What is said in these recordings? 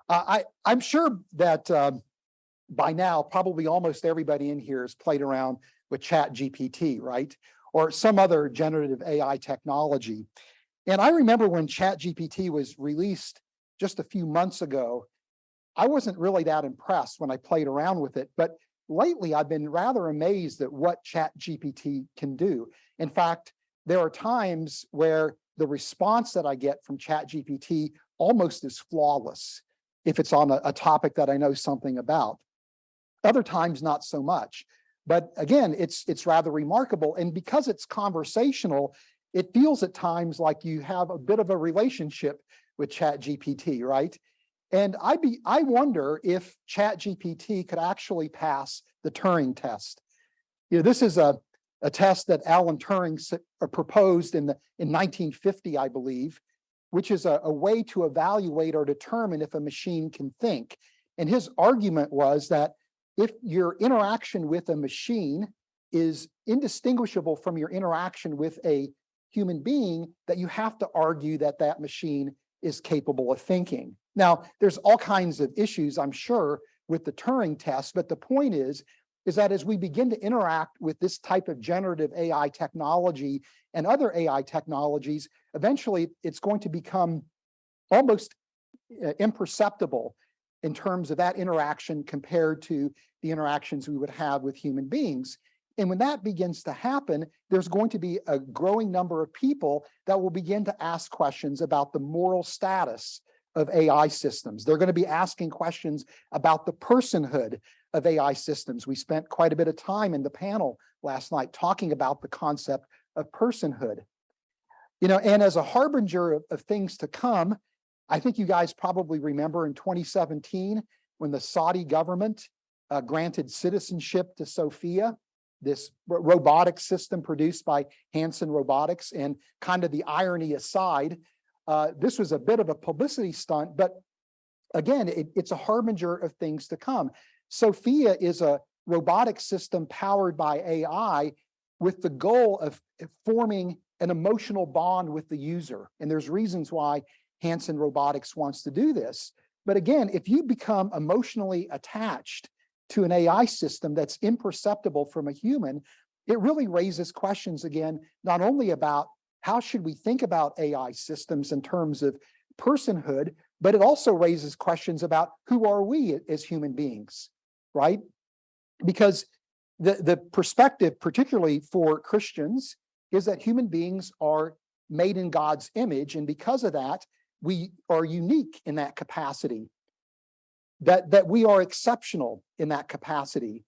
I'm sure that by now, probably almost everybody in here has played around with Chat GPT, right? Or some other generative AI technology. And I remember when Chat GPT was released just a few months ago, I wasn't really that impressed when I played around with it. But lately, I've been rather amazed at what Chat GPT can do. In fact, there are times where the response that I get from Chat GPT almost is flawless if it's on a topic that I know something about. Other times, not so much. But again, it's rather remarkable. And because it's conversational, it feels at times like you have a bit of a relationship with Chat GPT, right? And I wonder if Chat GPT could actually pass the Turing test. You know, this is a test that Alan Turing proposed in 1950, I believe, which is a way to evaluate or determine if a machine can think. And his argument was that if your interaction with a machine is indistinguishable from your interaction with a human being, that you have to argue that that machine is capable of thinking. Now, there's all kinds of issues, I'm sure, with the Turing test, but the point is that as we begin to interact with this type of generative AI technology and other AI technologies, eventually it's going to become almost imperceptible in terms of that interaction compared to the interactions we would have with human beings. And when that begins to happen, there's going to be a growing number of people that will begin to ask questions about the moral status of AI systems. They're going to be asking questions about the personhood of AI systems. We spent quite a bit of time in the panel last night talking about the concept of personhood. You know, and as a harbinger of things to come, I think you guys probably remember in 2017 when the Saudi government granted citizenship to Sophia, this robotic system produced by Hanson Robotics. And kind of the irony aside, this was a bit of a publicity stunt, but again, it's a harbinger of things to come. Sophia is a robotic system powered by AI with the goal of forming an emotional bond with the user. And there's reasons why Hanson Robotics wants to do this. But again, if you become emotionally attached to an AI system that's imperceptible from a human, it really raises questions again, not only about how should we think about AI systems in terms of personhood, but it also raises questions about who are we as human beings, right? Because the perspective, particularly for Christians, is that human beings are made in God's image, and because of that, we are unique in that capacity, that we are exceptional in that capacity.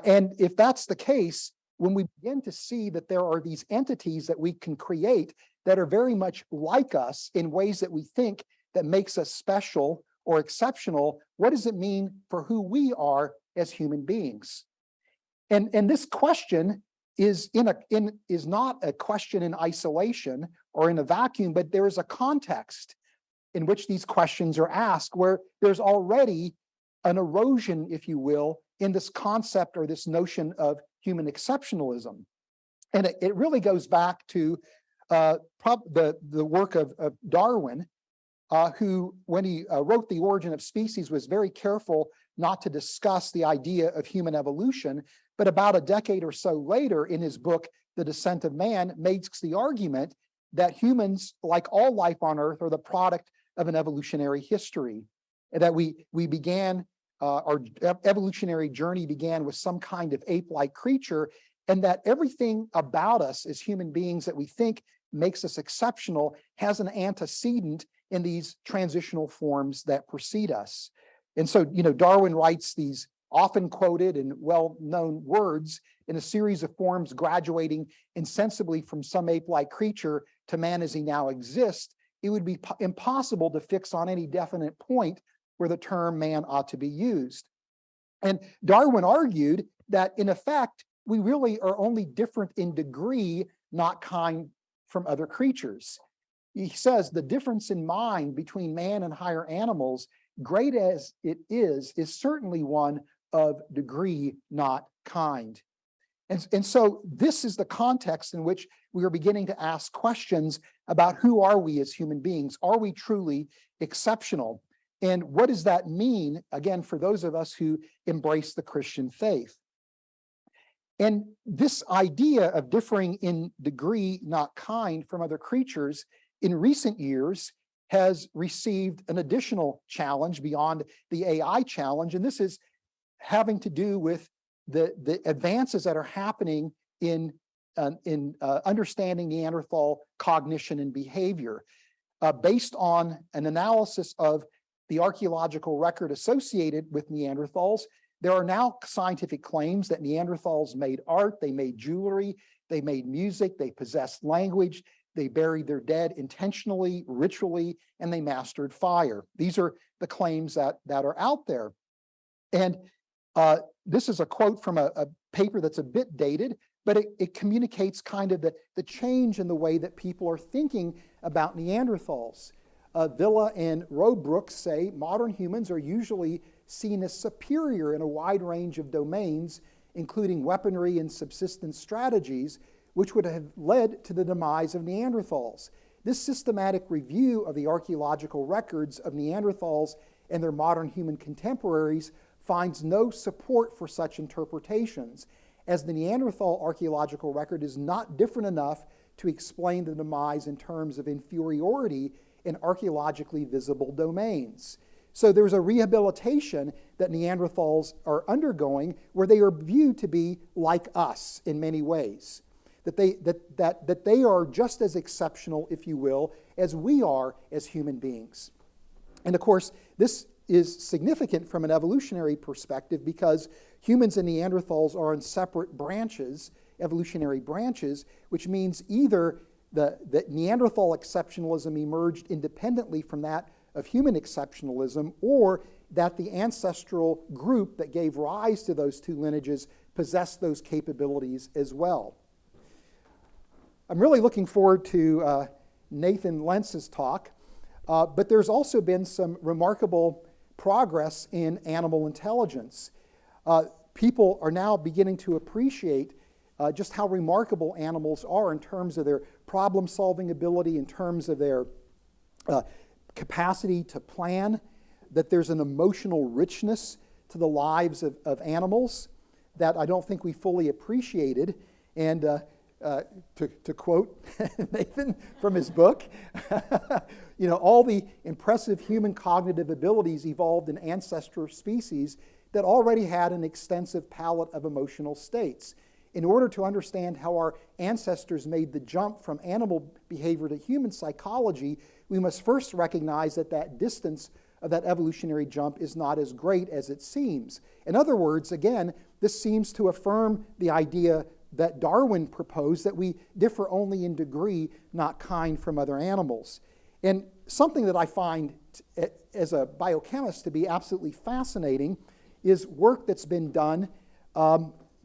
And if that's the case, when we begin to see that there are these entities that we can create that are very much like us in ways that we think that makes us special or exceptional, what does it mean for who we are as human beings? And this question is not a question in isolation or in a vacuum, but there is a context in which these questions are asked, where there's already an erosion, if you will, in this concept or this notion of human exceptionalism. And it really goes back to the work of Darwin, who, when he wrote The Origin of Species, was very careful not to discuss the idea of human evolution. But about a decade or so later, in his book, The Descent of Man, makes the argument that humans, like all life on Earth, are the product of an evolutionary history, and that we began, our evolutionary journey began with some kind of ape-like creature, and that everything about us as human beings that we think makes us exceptional has an antecedent in these transitional forms that precede us. And so, you know, Darwin writes these often quoted and well-known words in a series of forms graduating insensibly from some ape-like creature to man as he now exists. It would be impossible to fix on any definite point where the term man ought to be used. And Darwin argued that, in effect, we really are only different in degree, not kind, from other creatures. He says the difference in mind between man and higher animals, great as it is certainly one of degree, not kind. And so this is the context in which we are beginning to ask questions about who are we as human beings? Are we truly exceptional? And what does that mean, again, for those of us who embrace the Christian faith? And this idea of differing in degree, not kind, from other creatures in recent years has received an additional challenge beyond the AI challenge. And this is having to do with the advances that are happening in understanding Neanderthal cognition and behavior. Based on an analysis of the archaeological record associated with Neanderthals, there are now scientific claims that Neanderthals made art, they made jewelry, they made music, they possessed language, they buried their dead intentionally, ritually, and they mastered fire. These are the claims that are out there. And this is a quote from a paper that's a bit dated, but it communicates kind of the change in the way that people are thinking about Neanderthals. Villa and Robrooks say modern humans are usually seen as superior in a wide range of domains, including weaponry and subsistence strategies, which would have led to the demise of Neanderthals. This systematic review of the archaeological records of Neanderthals and their modern human contemporaries finds no support for such interpretations, as the Neanderthal archaeological record is not different enough to explain the demise in terms of inferiority in archaeologically visible domains. So there's a rehabilitation that Neanderthals are undergoing where they are viewed to be like us in many ways, that they are just as exceptional, if you will, as we are as human beings. And of course, this is significant from an evolutionary perspective because humans and Neanderthals are on separate branches, evolutionary branches, which means either that Neanderthal exceptionalism emerged independently from that of human exceptionalism, or that the ancestral group that gave rise to those two lineages possessed those capabilities as well. I'm really looking forward to Nathan Lentz's talk, but there's also been some remarkable progress in animal intelligence. People are now beginning to appreciate just how remarkable animals are in terms of their problem-solving ability, in terms of their capacity to plan, that there's an emotional richness to the lives of animals that I don't think we fully appreciated. And to quote Nathan from his book, all the impressive human cognitive abilities evolved in ancestor species that already had an extensive palette of emotional states. In order to understand how our ancestors made the jump from animal behavior to human psychology, we must first recognize that distance of that evolutionary jump is not as great as it seems. In other words, again, this seems to affirm the idea that Darwin proposed, that we differ only in degree, not kind, from other animals. And something that I find as a biochemist to be absolutely fascinating is work that's been done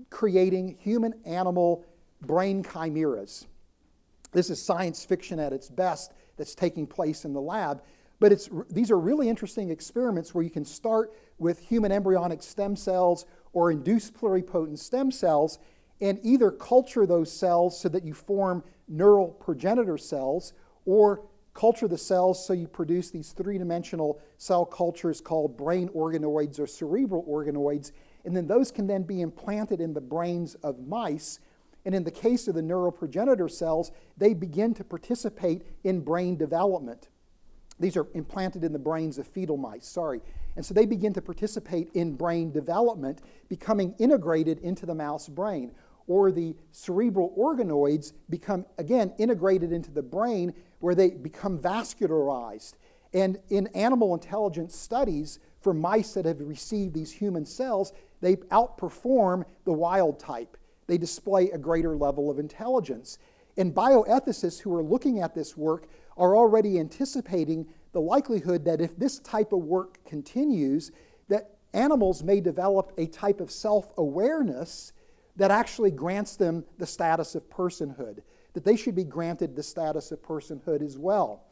creating human-animal brain chimeras. This is science fiction at its best that's taking place in the lab, but these are really interesting experiments where you can start with human embryonic stem cells or induced pluripotent stem cells and either culture those cells so that you form neural progenitor cells, or culture the cells so you produce these three-dimensional cell cultures called brain organoids or cerebral organoids, and then those can then be implanted in the brains of mice. And in the case of the neural progenitor cells, they begin to participate in brain development. These are implanted in the brains of fetal mice, And so they begin to participate in brain development, becoming integrated into the mouse brain. Or the cerebral organoids become, again, integrated into the brain where they become vascularized. And in animal intelligence studies for mice that have received these human cells, they outperform the wild type. They display a greater level of intelligence. And bioethicists who are looking at this work are already anticipating the likelihood that if this type of work continues, that animals may develop a type of self-awareness that actually grants them the status of personhood, that they should be granted the status of personhood as well.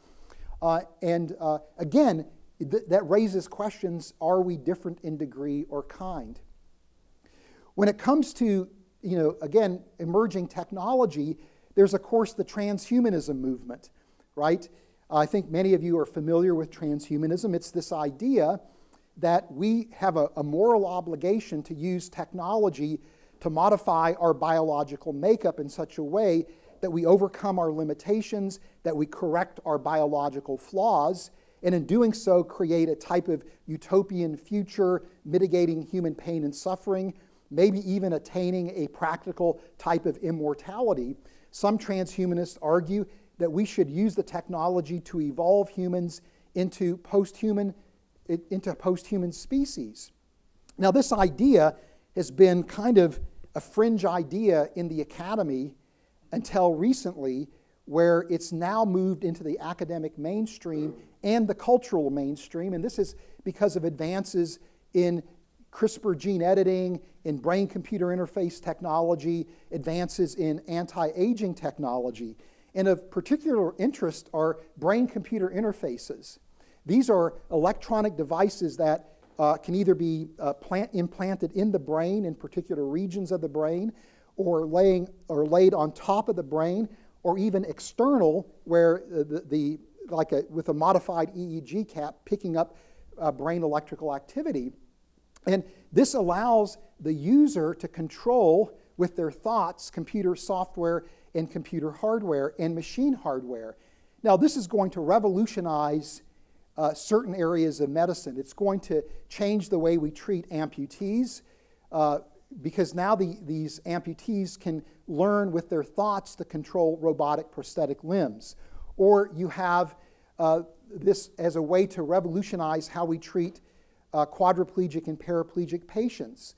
Again, that raises questions: are we different in degree or kind? When it comes to, again, emerging technology, there's, of course, the transhumanism movement, right? I think many of you are familiar with transhumanism. It's this idea that we have a moral obligation to use technology to modify our biological makeup in such a way that we overcome our limitations, that we correct our biological flaws, and in doing so create a type of utopian future, mitigating human pain and suffering, maybe even attaining a practical type of immortality. Some transhumanists argue that we should use the technology to evolve humans into post-human species. Now, this idea has been kind of a fringe idea in the academy until recently, where it's now moved into the academic mainstream and the cultural mainstream. And this is because of advances in CRISPR gene editing, in brain-computer interface technology, advances in anti-aging technology. And of particular interest are brain-computer interfaces. These are electronic devices that can either be implanted in the brain, in particular regions of the brain, or laid on top of the brain, or even external, where with a modified EEG cap picking up brain electrical activity. And this allows the user to control with their thoughts computer software and computer hardware and machine hardware. Now, this is going to revolutionize certain areas of medicine. It's going to change the way we treat amputees, because now these amputees can learn with their thoughts to control robotic prosthetic limbs. Or you have this as a way to revolutionize how we treat quadriplegic and paraplegic patients.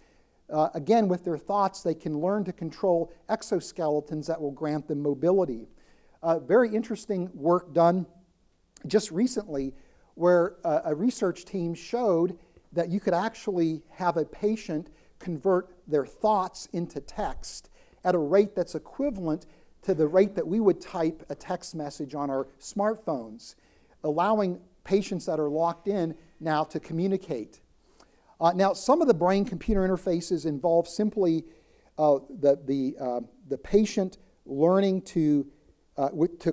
Again, with their thoughts, they can learn to control exoskeletons that will grant them mobility. Very interesting work done just recently where a research team showed that you could actually have a patient convert their thoughts into text at a rate that's equivalent to the rate that we would type a text message on our smartphones, allowing patients that are locked in now to communicate. Now, some of the brain-computer interfaces involve simply the patient learning to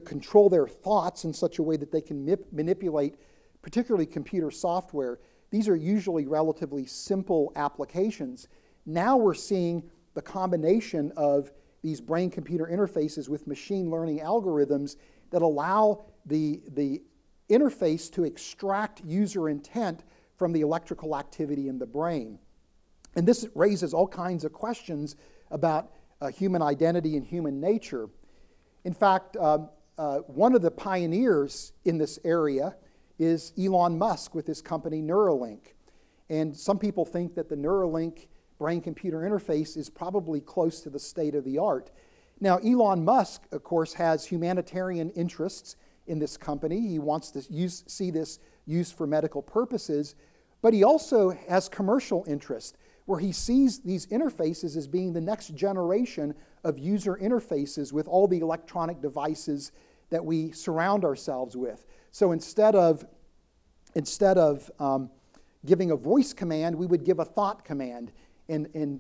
control their thoughts in such a way that they can manipulate, particularly computer software. These are usually relatively simple applications. Now we're seeing the combination of these brain-computer interfaces with machine learning algorithms that allow the interface to extract user intent from the electrical activity in the brain. And this raises all kinds of questions about human identity and human nature. In fact, one of the pioneers in this area is Elon Musk with his company Neuralink. And some people think that the Neuralink brain-computer interface is probably close to the state of the art. Now, Elon Musk, of course, has humanitarian interests in this company. He wants to see this used for medical purposes, but he also has commercial interest, where he sees these interfaces as being the next generation of user interfaces with all the electronic devices that we surround ourselves with. So instead of giving a voice command, we would give a thought command and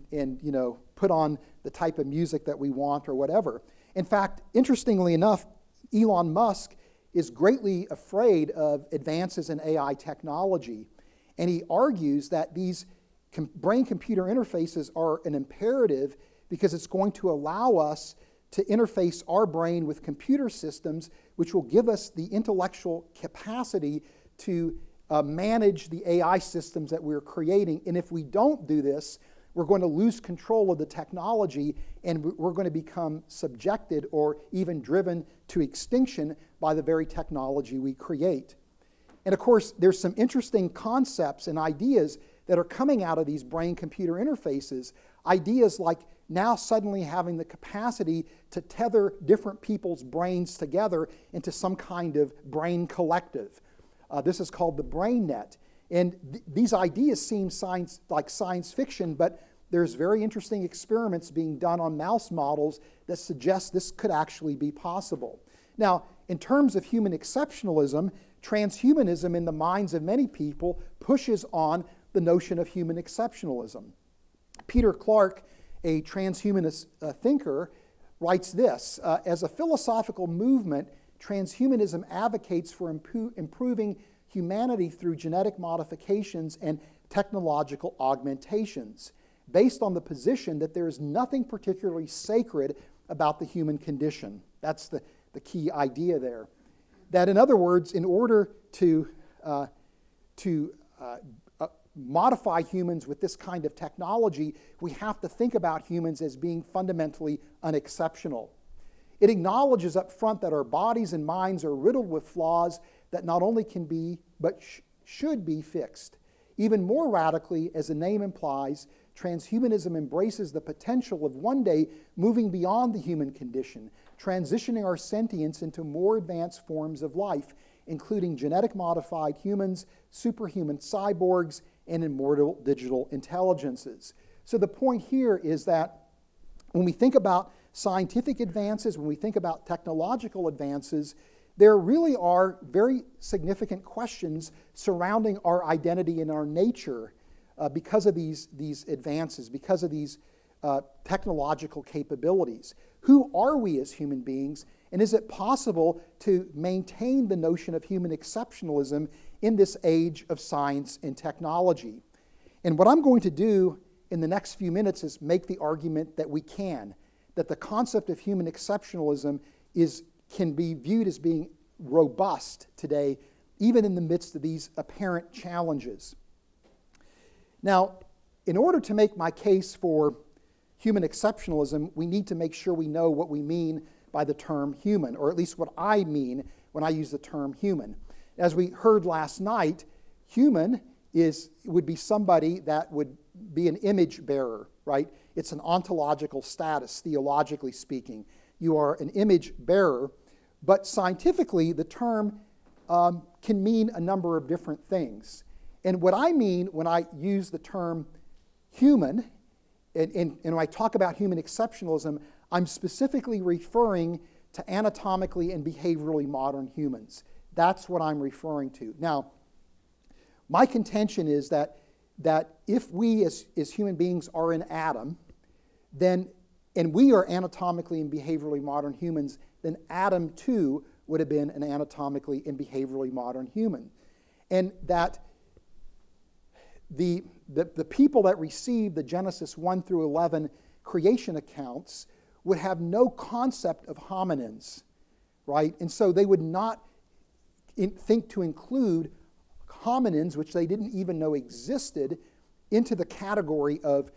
put on the type of music that we want or whatever. In fact, interestingly enough, Elon Musk is greatly afraid of advances in AI technology, and he argues that these brain-computer interfaces are an imperative because it's going to allow us to interface our brain with computer systems, which will give us the intellectual capacity to manage the AI systems that we're creating. And if we don't do this, we're going to lose control of the technology, and we're going to become subjected or even driven to extinction by the very technology we create. And of course, there's some interesting concepts and ideas that are coming out of these brain-computer interfaces. Ideas like now suddenly having the capacity to tether different people's brains together into some kind of brain collective. This is called the brain net. And these ideas seem like science fiction, but there's very interesting experiments being done on mouse models that suggest this could actually be possible. Now, in terms of human exceptionalism, transhumanism in the minds of many people pushes on the notion of human exceptionalism. Peter Clark, a transhumanist thinker, writes this: as a philosophical movement, transhumanism advocates for improving humanity through genetic modifications and technological augmentations, based on the position that there is nothing particularly sacred about the human condition. That's the key idea there. That, in other words, in order to modify humans with this kind of technology, we have to think about humans as being fundamentally unexceptional. It acknowledges up front that our bodies and minds are riddled with flaws that not only can be, but should be fixed. Even more radically, as the name implies, transhumanism embraces the potential of one day moving beyond the human condition, transitioning our sentience into more advanced forms of life, including genetic modified humans, superhuman cyborgs, and immortal digital intelligences. So the point here is that when we think about scientific advances, when we think about technological advances, there really are very significant questions surrounding our identity and our nature because of these advances, because of these technological capabilities. Who are we as human beings, and is it possible to maintain the notion of human exceptionalism in this age of science and technology? And what I'm going to do in the next few minutes is make the argument that we can, that the concept of human exceptionalism can be viewed as being robust today, even in the midst of these apparent challenges. Now, in order to make my case for human exceptionalism, we need to make sure we know what we mean by the term human, or at least what I mean when I use the term human. As we heard last night, human would be somebody that would be an image bearer, right? It's an ontological status, theologically speaking. You are an image bearer, but scientifically, the term can mean a number of different things. And what I mean when I use the term human, and when I talk about human exceptionalism, I'm specifically referring to anatomically and behaviorally modern humans. That's what I'm referring to. Now, my contention is that if we as human beings are an Adam, and we are anatomically and behaviorally modern humans, then Adam too would have been an anatomically and behaviorally modern human. And that the people that received the Genesis 1 through 11 creation accounts would have no concept of hominins, right? And so they would not think to include hominins, which they didn't even know existed, into the category of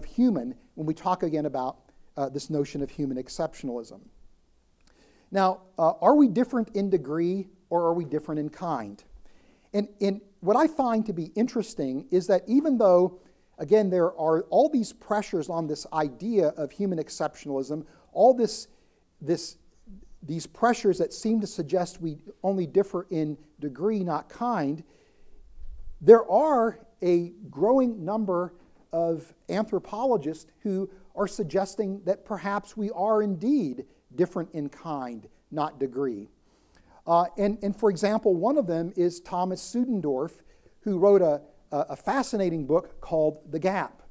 human when we talk again about this notion of human exceptionalism. Now, are we different in degree or are we different in kind? And what I find to be interesting is that even though, again, there are all these pressures on this idea of human exceptionalism, all these pressures that seem to suggest we only differ in degree, not kind, there are a growing number of anthropologists who are suggesting that perhaps we are indeed different in kind, not degree. And for example, one of them is Thomas Suddendorf, who wrote a fascinating book called The Gap.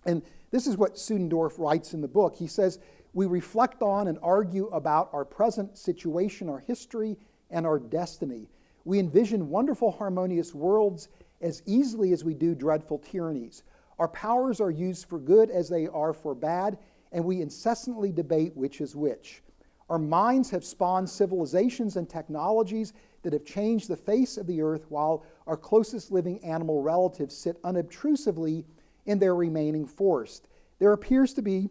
And this is what Suddendorf writes in the book. He says, "We reflect on and argue about our present situation, our history, and our destiny. We envision wonderful harmonious worlds as easily as we do dreadful tyrannies. Our powers are used for good as they are for bad, and we incessantly debate which is which. Our minds have spawned civilizations and technologies that have changed the face of the earth, while our closest living animal relatives sit unobtrusively in their remaining forest. There appears to be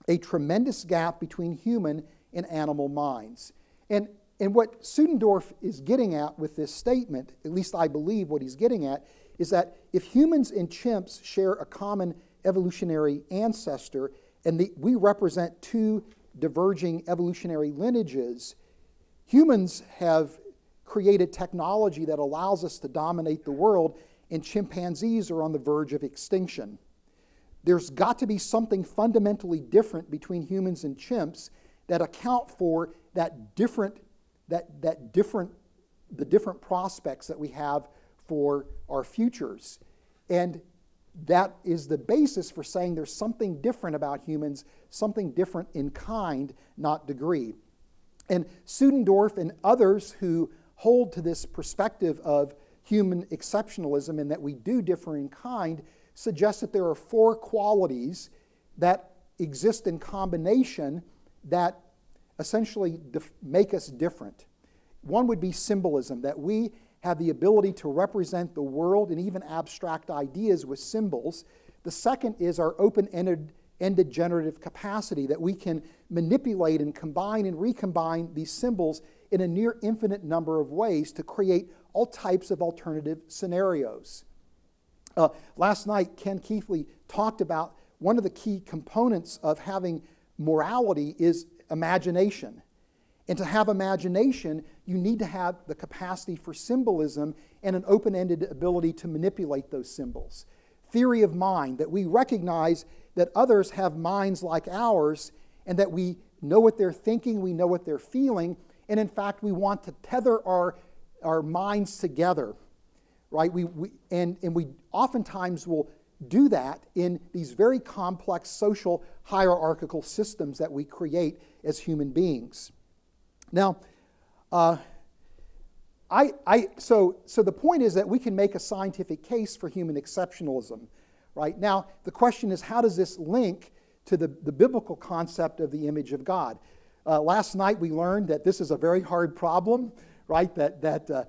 a tremendous gap between human and animal minds." And what Suddendorf is getting at with this statement, at least I believe what he's getting at, is that if humans and chimps share a common evolutionary ancestor, and we represent two diverging evolutionary lineages, humans have created technology that allows us to dominate the world, and chimpanzees are on the verge of extinction. There's got to be something fundamentally different between humans and chimps that account for the different prospects that we have for our futures. And that is the basis for saying there's something different about humans, something different in kind, not degree. And Studendorf and others who hold to this perspective of human exceptionalism and that we do differ in kind suggest that there are 4 qualities that exist in combination that essentially make us different. One would be symbolism, that we have the ability to represent the world and even abstract ideas with symbols. The second is our open-ended generative capacity, that we can manipulate and combine and recombine these symbols in a near infinite number of ways to create all types of alternative scenarios. Last night, Ken Keithley talked about one of the key components of having morality is imagination. And to have imagination, you need to have the capacity for symbolism and an open-ended ability to manipulate those symbols. Theory of mind, that we recognize that others have minds like ours and that we know what they're thinking, we know what they're feeling, and in fact, we want to tether our minds together, right? We oftentimes will do that in these very complex social hierarchical systems that we create as human beings. Now, so the point is that we can make a scientific case for human exceptionalism, right? Now, the question is, how does this link to the biblical concept of the image of God? Last night we learned that this is a very hard problem, right? That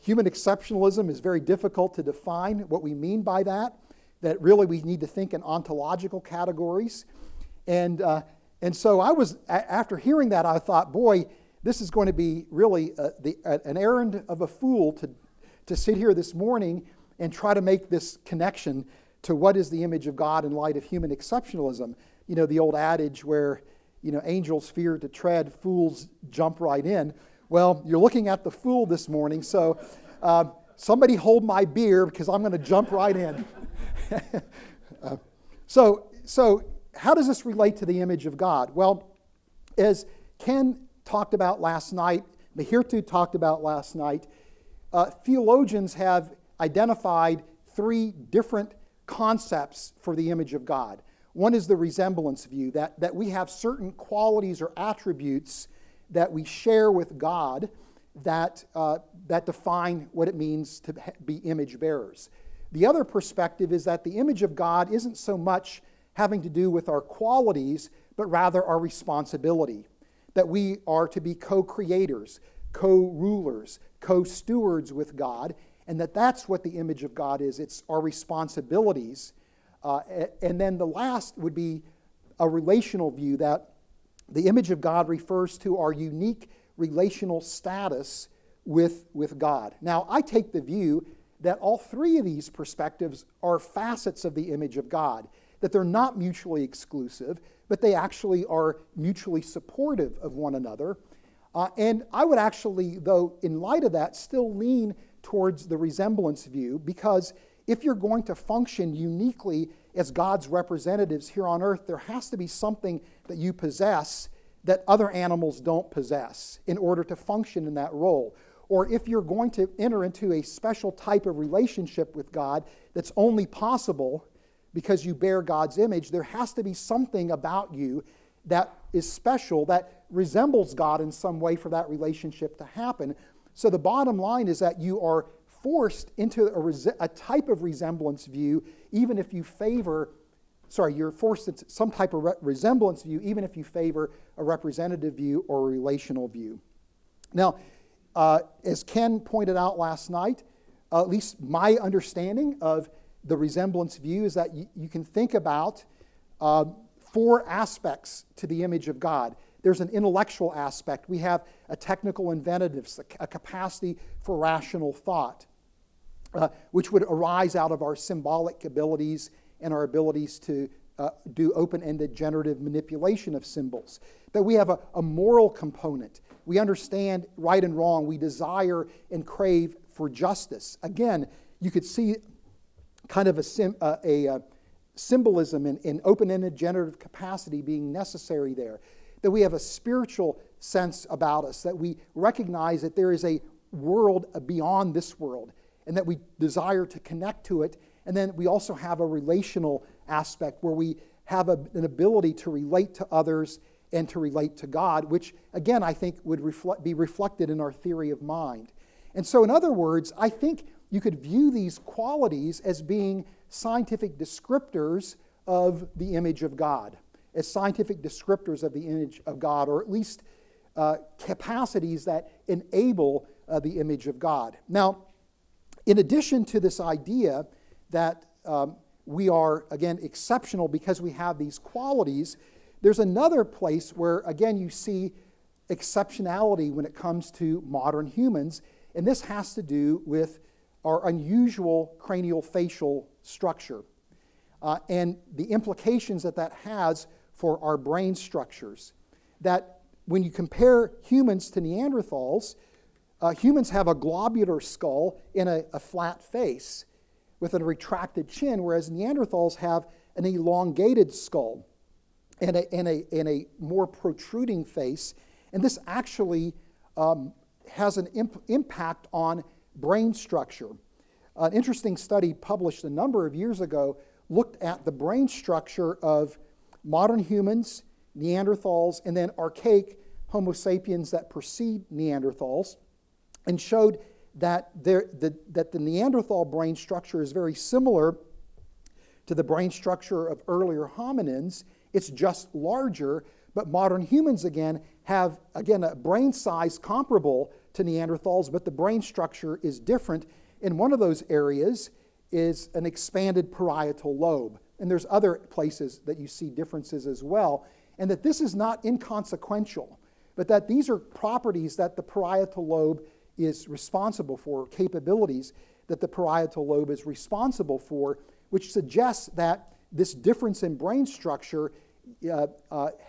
human exceptionalism is very difficult to define what we mean by that. That really we need to think in ontological categories, and so I was after hearing that I thought, boy, this is going to be really an errand of a fool to sit here this morning and try to make this connection to what is the image of God in light of human exceptionalism. You know, the old adage where, you know, angels fear to tread, fools jump right in. Well, you're looking at the fool this morning, so somebody hold my beer because I'm going to jump right in. So how does this relate to the image of God? Well, as Ken talked about last night, Mahirtu talked about last night, theologians have identified 3 different concepts for the image of God. One is the resemblance view, that we have certain qualities or attributes that we share with God that define what it means to be image bearers. The other perspective is that the image of God isn't so much having to do with our qualities, but rather our responsibility. That we are to be co-creators, co-rulers, co-stewards with God, and that's what the image of God is. It's our responsibilities. And then the last would be a relational view, that the image of God refers to our unique relational status with God. Now, I take the view that all 3 of these perspectives are facets of the image of God, that they're not mutually exclusive, but they actually are mutually supportive of one another. And I would actually, though, in light of that, still lean towards the resemblance view, because if you're going to function uniquely as God's representatives here on earth, there has to be something that you possess that other animals don't possess in order to function in that role. Or if you're going to enter into a special type of relationship with God that's only possible because you bear God's image, there has to be something about you that is special, that resembles God in some way for that relationship to happen. So the bottom line is that you are forced into a type of resemblance view, even if you you're forced into some type of resemblance view, even if you favor a representative view or a relational view. Now, as Ken pointed out last night, at least my understanding of the resemblance view is that you can think about 4 aspects to the image of God. There's an intellectual aspect. We have a technical inventiveness, a capacity for rational thought, which would arise out of our symbolic abilities and our abilities to do open-ended generative manipulation of symbols. That we have a moral component. We understand right and wrong. We desire and crave for justice. Again, you could see kind of a symbolism in open-ended generative capacity being necessary there. That we have a spiritual sense about us, that we recognize that there is a world beyond this world, and that we desire to connect to it. And then we also have a relational aspect where we have an ability to relate to others and to relate to God, which again I think would be reflected in our theory of mind. And so in other words, I think you could view these qualities as being scientific descriptors of the image of God, as scientific descriptors of the image of God, or at least capacities that enable the image of God. Now, in addition to this idea that we are, again, exceptional because we have these qualities, there's another place where, again, you see exceptionality when it comes to modern humans, and this has to do with our unusual craniofacial structure and the implications that that has for our brain structures. That when you compare humans to Neanderthals, humans have a globular skull and a flat face with a retracted chin, whereas Neanderthals have an elongated skull and a more protruding face. And this actually has an impact on brain structure. An interesting study published a number of years ago looked at the brain structure of modern humans, Neanderthals, and then archaic Homo sapiens that precede Neanderthals, and showed that the Neanderthal brain structure is very similar to the brain structure of earlier hominins. It's just larger, but modern humans, again, have, again, a brain size comparable to Neanderthals, but the brain structure is different. And one of those areas is an expanded parietal lobe. And there's other places that you see differences as well. And that this is not inconsequential, but that these are properties that the parietal lobe is responsible for, capabilities that the parietal lobe is responsible for, which suggests that this difference in brain structure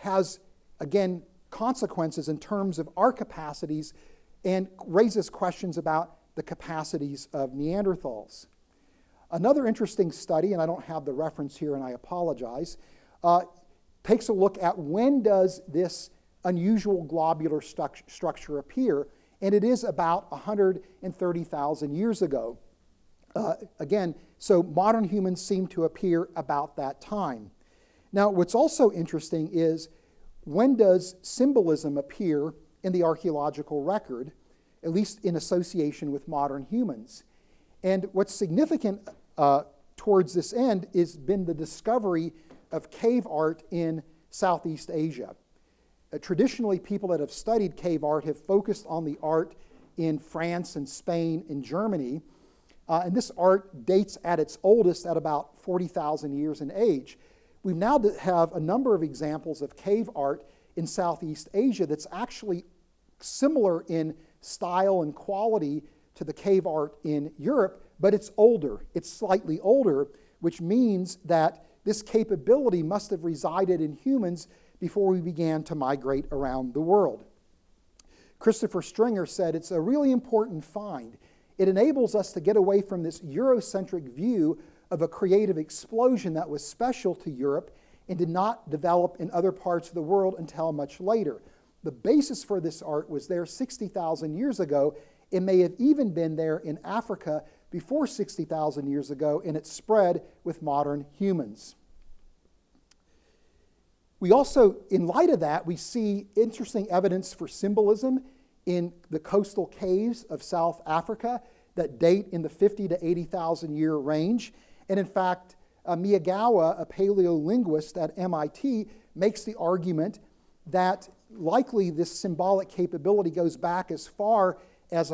has, again, consequences in terms of our capacities and raises questions about the capacities of Neanderthals. Another interesting study, and I don't have the reference here and I apologize, takes a look at when does this unusual globular structure appear, and it is about 130,000 years ago. Again, so modern humans seem to appear about that time. Now, what's also interesting is when does symbolism appear in the archaeological record, at least in association with modern humans? And what's significant towards this end has been the discovery of cave art in Southeast Asia. Traditionally, people that have studied cave art have focused on the art in France and Spain and Germany. And this art dates at its oldest at about 40,000 years in age. We now have a number of examples of cave art in Southeast Asia that's actually similar in style and quality to the cave art in Europe, but it's older. It's slightly older, which means that this capability must have resided in humans before we began to migrate around the world. Christopher Stringer said, "It's a really important find. It enables us to get away from this Eurocentric view of a creative explosion that was special to Europe and did not develop in other parts of the world until much later. The basis for this art was there 60,000 years ago. It may have even been there in Africa before 60,000 years ago, and it spread with modern humans." We also, in light of that, we see interesting evidence for symbolism in the coastal caves of South Africa that date in the 50 to 80,000 year range. And in fact, Miyagawa, a paleolinguist at MIT, makes the argument that likely this symbolic capability goes back as far as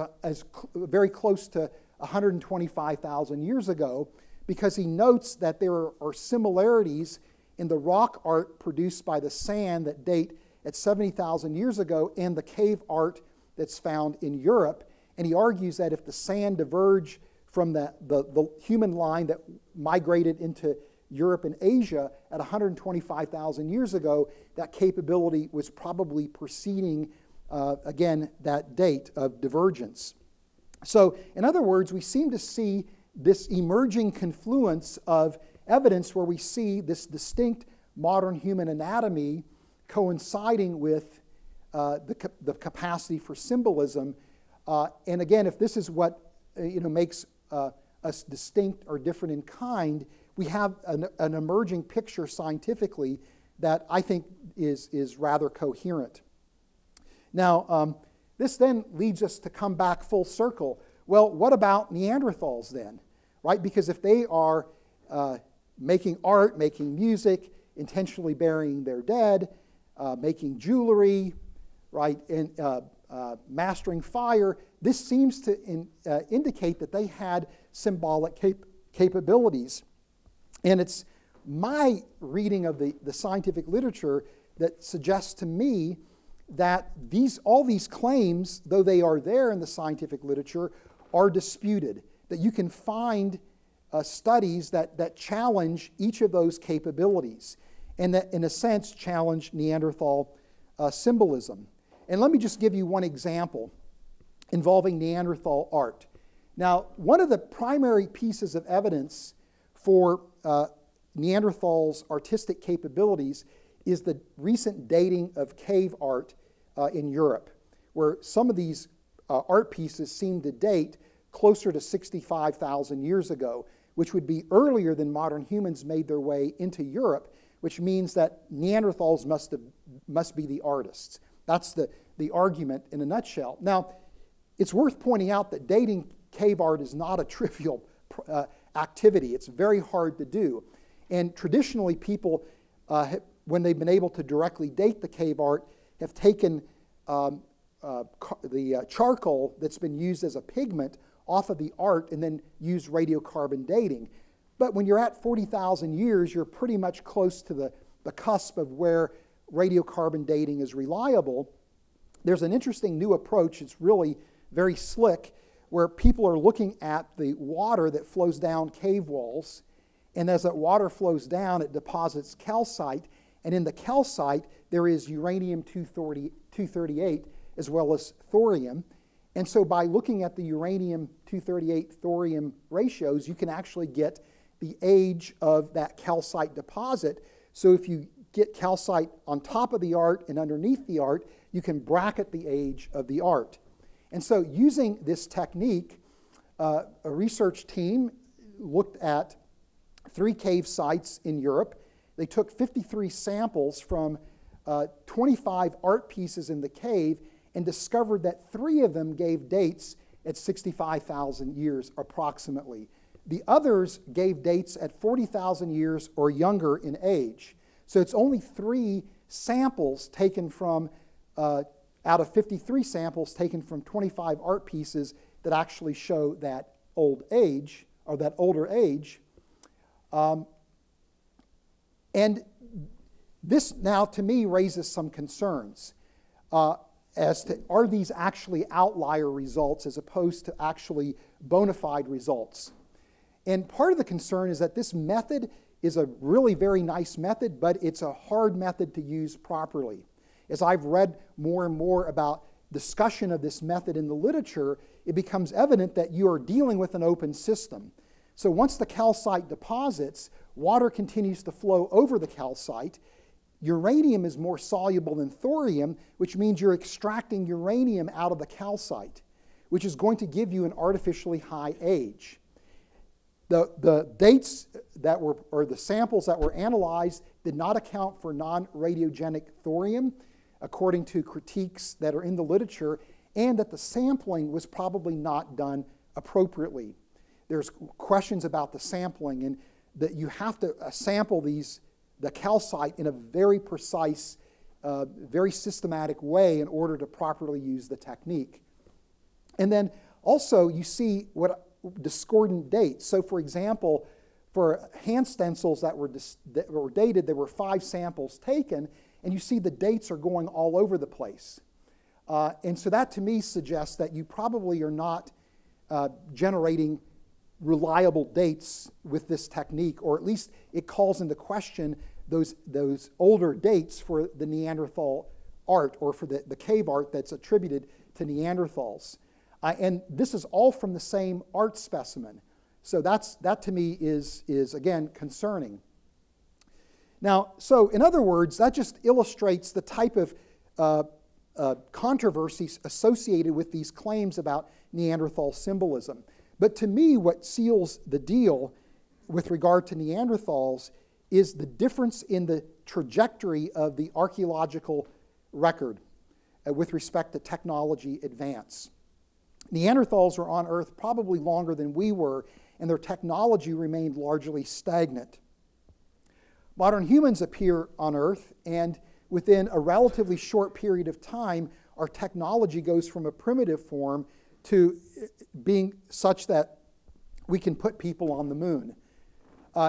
very close to 125,000 years ago, because he notes that there are similarities in the rock art produced by the sand that date at 70,000 years ago and the cave art that's found in Europe. And he argues that if the sand diverged from the human line that migrated into Europe and Asia at 125,000 years ago, that capability was probably preceding, again, that date of divergence. So, in other words, we seem to see this emerging confluence of evidence where we see this distinct modern human anatomy coinciding with the capacity for symbolism. And again, if this is what makes us distinct or different in kind, we have an emerging picture scientifically that I think is rather coherent. Now, this then leads us to come back full circle. Well, what about Neanderthals then, right? Because if they are making art, making music, intentionally burying their dead, making jewelry, right, and mastering fire, this seems to indicate that they had symbolic capabilities. And it's my reading of the scientific literature that suggests to me that all these claims, though they are there in the scientific literature, are disputed. That you can find studies that challenge each of those capabilities, and that, in a sense, challenge Neanderthal symbolism. And let me just give you one example involving Neanderthal art. Now, one of the primary pieces of evidence for Neanderthals' artistic capabilities is the recent dating of cave art in Europe, where some of these art pieces seem to date closer to 65,000 years ago, which would be earlier than modern humans made their way into Europe, which means that Neanderthals must be the artists. That's the argument in a nutshell. Now, it's worth pointing out that dating cave art is not a trivial activity. It's very hard to do. And traditionally, people, when they've been able to directly date the cave art, have taken the charcoal that's been used as a pigment off of the art and then used radiocarbon dating. But when you're at 40,000 years, you're pretty much close to the cusp of where radiocarbon dating is reliable. There's an interesting new approach. It's really very slick, where people are looking at the water that flows down cave walls, and as that water flows down, it deposits calcite, and in the calcite, there is uranium-238 as well as thorium. And so by looking at the uranium-238 thorium ratios, you can actually get the age of that calcite deposit. So if you get calcite on top of the art and underneath the art, you can bracket the age of the art. And so using this technique, a research team looked at 3 cave sites in Europe. They took 53 samples from 25 art pieces in the cave and discovered that 3 of them gave dates at 65,000 years approximately. The others gave dates at 40,000 years or younger in age. So it's only 3 samples taken from, out of 53 samples taken from 25 art pieces that actually show that old age, or that older age. And this now, to me, raises some concerns as to, are these actually outlier results as opposed to actually bona fide results? And part of the concern is that this method is a really very nice method, but it's a hard method to use properly. As I've read more and more about discussion of this method in the literature, it becomes evident that you are dealing with an open system. So once the calcite deposits, water continues to flow over the calcite. Uranium is more soluble than thorium, which means you're extracting uranium out of the calcite, which is going to give you an artificially high age. The dates that were, or the samples that were analyzed, did not account for non-radiogenic thorium, according to critiques that are in the literature, and that the sampling was probably not done appropriately. There's questions about the sampling, and that you have to sample the calcite in a very precise, very systematic way in order to properly use the technique. And then also you see what discordant dates. So for example, for hand stencils that were dated, there were 5 samples taken, and you see the dates are going all over the place. And so that to me suggests that you probably are not generating reliable dates with this technique, or at least it calls into question those older dates for the Neanderthal art, or for the cave art that's attributed to Neanderthals. And this is all from the same art specimen. So that to me is again concerning. Now, so in other words, that just illustrates the type of controversies associated with these claims about Neanderthal symbolism. But to me, what seals the deal with regard to Neanderthals is the difference in the trajectory of the archaeological record with respect to technology advance. Neanderthals were on Earth probably longer than we were, and their technology remained largely stagnant. Modern humans appear on Earth, and within a relatively short period of time, our technology goes from a primitive form to being such that we can put people on the moon.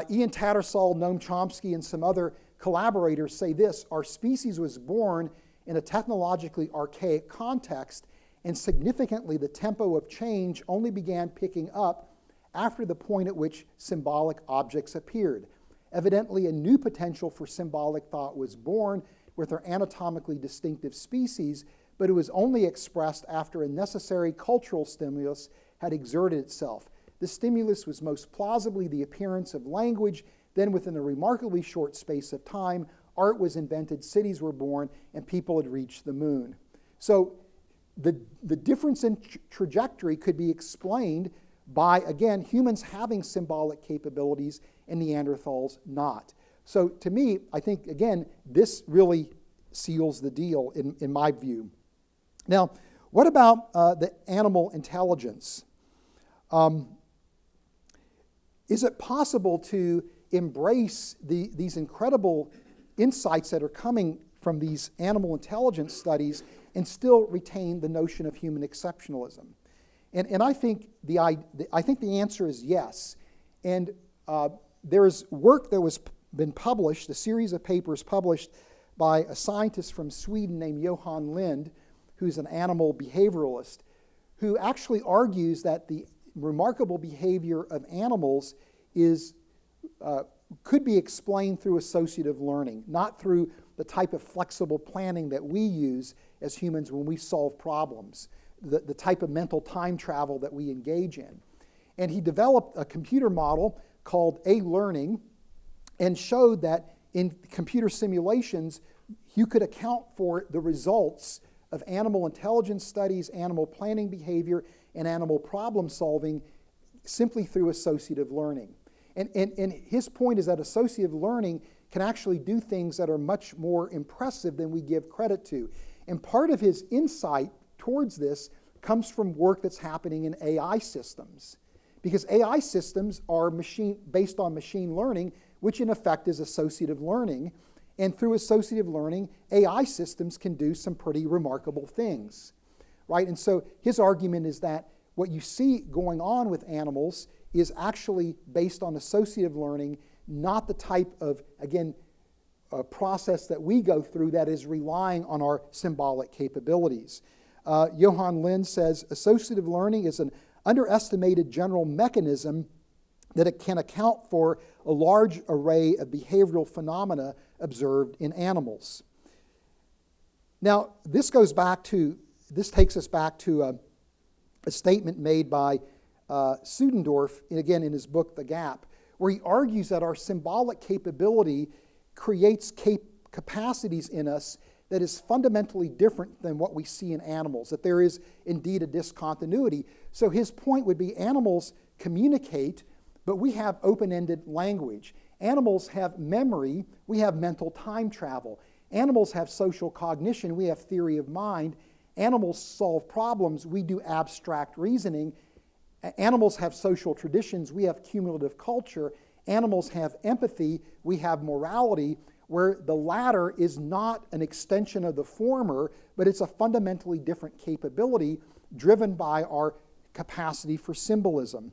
Ian Tattersall, Noam Chomsky, and some other collaborators say this: our species was born in a technologically archaic context, and significantly the tempo of change only began picking up after the point at which symbolic objects appeared. Evidently, a new potential for symbolic thought was born with our anatomically distinctive species, but it was only expressed after a necessary cultural stimulus had exerted itself. The stimulus was most plausibly the appearance of language. Then, within a remarkably short space of time, art was invented, cities were born, and people had reached the moon. So the difference in trajectory could be explained by, again, humans having symbolic capabilities and Neanderthals not. So to me, I think, again, this really seals the deal in my view. Now, what about the animal intelligence? Is it possible to embrace these incredible insights that are coming from these animal intelligence studies and still retain the notion of human exceptionalism? And I think the answer is yes. And there's work that was been published, a series of papers published by a scientist from Sweden named Johan Lind, who's an animal behavioralist, who actually argues that the remarkable behavior of animals could be explained through associative learning, not through the type of flexible planning that we use as humans when we solve problems, the type of mental time travel that we engage in. And he developed a computer model called A-learning and showed that in computer simulations, you could account for the results of animal intelligence studies, animal planning behavior, and animal problem solving simply through associative learning. And his point is that associative learning can actually do things that are much more impressive than we give credit to. And part of his insight towards this comes from work that's happening in AI systems. Because AI systems are based on machine learning, which in effect is associative learning. And through associative learning, AI systems can do some pretty remarkable things, right? And so his argument is that what you see going on with animals is actually based on associative learning, not the type of, again, process that we go through that is relying on our symbolic capabilities. Johan Lind says, associative learning is an underestimated general mechanism that it can account for a large array of behavioral phenomena observed in animals. Now, this takes us back to a statement made by Sudendorf, again in his book, The Gap, where he argues that our symbolic capability creates capacities in us that is fundamentally different than what we see in animals, that there is indeed a discontinuity. So his point would be animals communicate, but we have open-ended language. Animals have memory, we have mental time travel. Animals have social cognition, we have theory of mind. Animals solve problems, we do abstract reasoning. Animals have social traditions, we have cumulative culture. Animals have empathy, we have morality, where the latter is not an extension of the former, but it's a fundamentally different capability driven by our capacity for symbolism.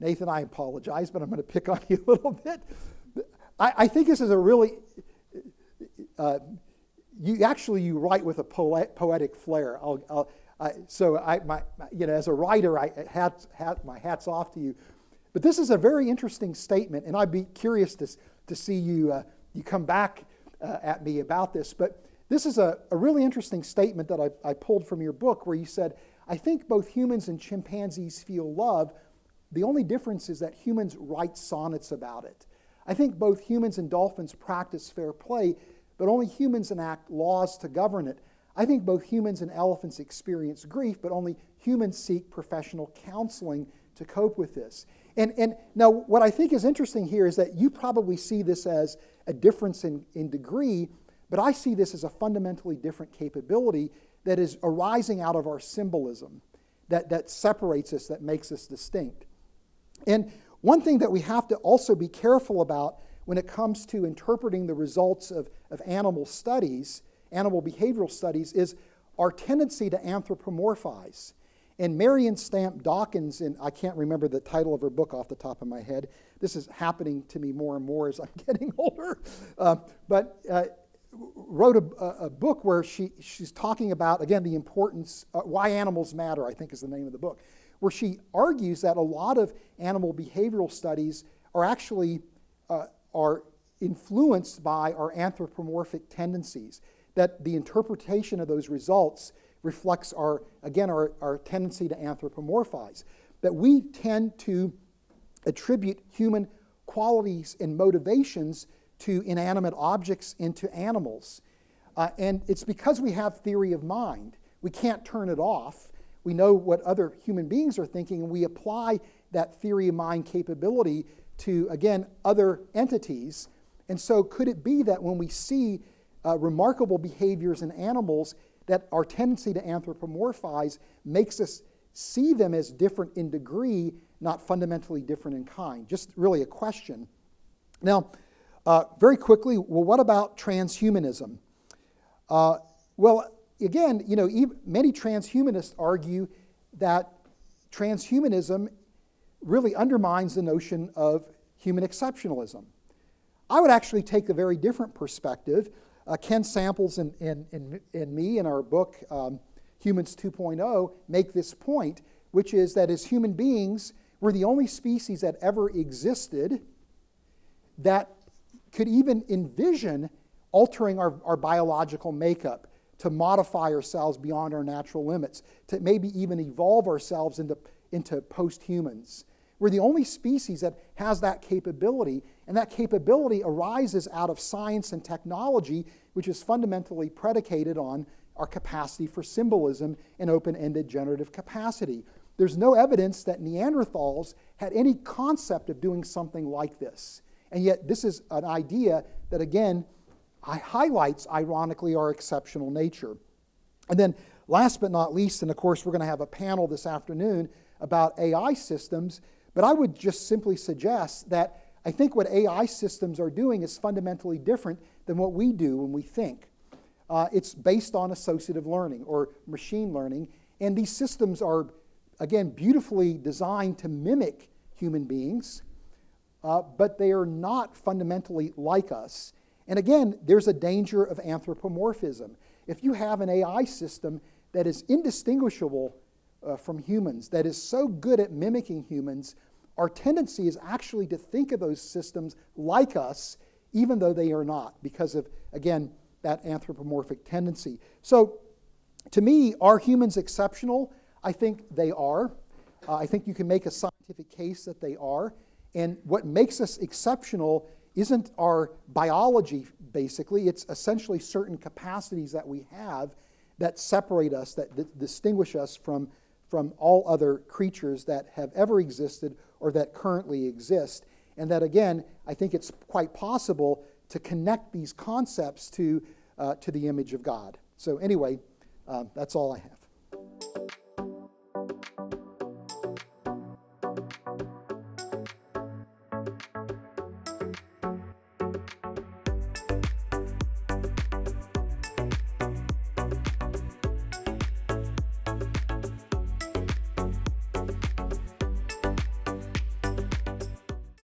Nathan, I apologize, but I'm going to pick on you a little bit. I think this is a really, you write with a poetic flair. As a writer, my hat's off to you. But this is a very interesting statement, and I'd be curious to see you come back at me about this. But this is a really interesting statement that I pulled from your book, where you said, I think both humans and chimpanzees feel love. The only difference is that humans write sonnets about it. I think both humans and dolphins practice fair play, but only humans enact laws to govern it. I think both humans and elephants experience grief, but only humans seek professional counseling to cope with this. And now what I think is interesting here is that you probably see this as a difference in degree, but I see this as a fundamentally different capability that is arising out of our symbolism, that separates us, that makes us distinct. And one thing that we have to also be careful about when it comes to interpreting the results of animal studies, animal behavioral studies, is our tendency to anthropomorphize. And Marion Stamp Dawkins, and I can't remember the title of her book off the top of my head. This is happening to me more and more as I'm getting older. Wrote a book where she's talking about, again, the importance, Why Animals Matter, I think is the name of the book, where she argues that a lot of animal behavioral studies are actually are influenced by our anthropomorphic tendencies, that the interpretation of those results reflects our tendency to anthropomorphize, that we tend to attribute human qualities and motivations to inanimate objects and to animals. And it's because we have theory of mind. We can't turn it off. We know what other human beings are thinking, and we apply that theory of mind capability to, again, other entities. And so could it be that when we see remarkable behaviors in animals, that our tendency to anthropomorphize makes us see them as different in degree, not fundamentally different in kind? Just really a question. Now, very quickly, well, what about transhumanism? Well, again, many transhumanists argue that transhumanism really undermines the notion of human exceptionalism. I would actually take a very different perspective. Ken Samples and me in our book, Humans 2.0, make this point, which is that as human beings, we're the only species that ever existed that could even envision altering our biological makeup to modify ourselves beyond our natural limits, to maybe even evolve ourselves into post-humans. We're the only species that has that capability, and that capability arises out of science and technology, which is fundamentally predicated on our capacity for symbolism and open-ended generative capacity. There's no evidence that Neanderthals had any concept of doing something like this. And yet this is an idea that, again, highlights, ironically, our exceptional nature. And then last but not least, and of course we're going to have a panel this afternoon about AI systems, but I would just simply suggest that I think what AI systems are doing is fundamentally different than what we do when we think. It's based on associative learning or machine learning, and these systems are, again, beautifully designed to mimic human beings, but they are not fundamentally like us. And again, there's a danger of anthropomorphism. If you have an AI system that is indistinguishable from humans, that is so good at mimicking humans, our tendency is actually to think of those systems like us, even though they are not, because of, again, that anthropomorphic tendency. So, to me, are humans exceptional? I think they are. I think you can make a scientific case that they are. And what makes us exceptional isn't our biology, basically. It's essentially certain capacities that we have that separate us, that distinguish us from all other creatures that have ever existed or that currently exist. And that, again, I think it's quite possible to connect these concepts to the image of God. So anyway, that's all I have.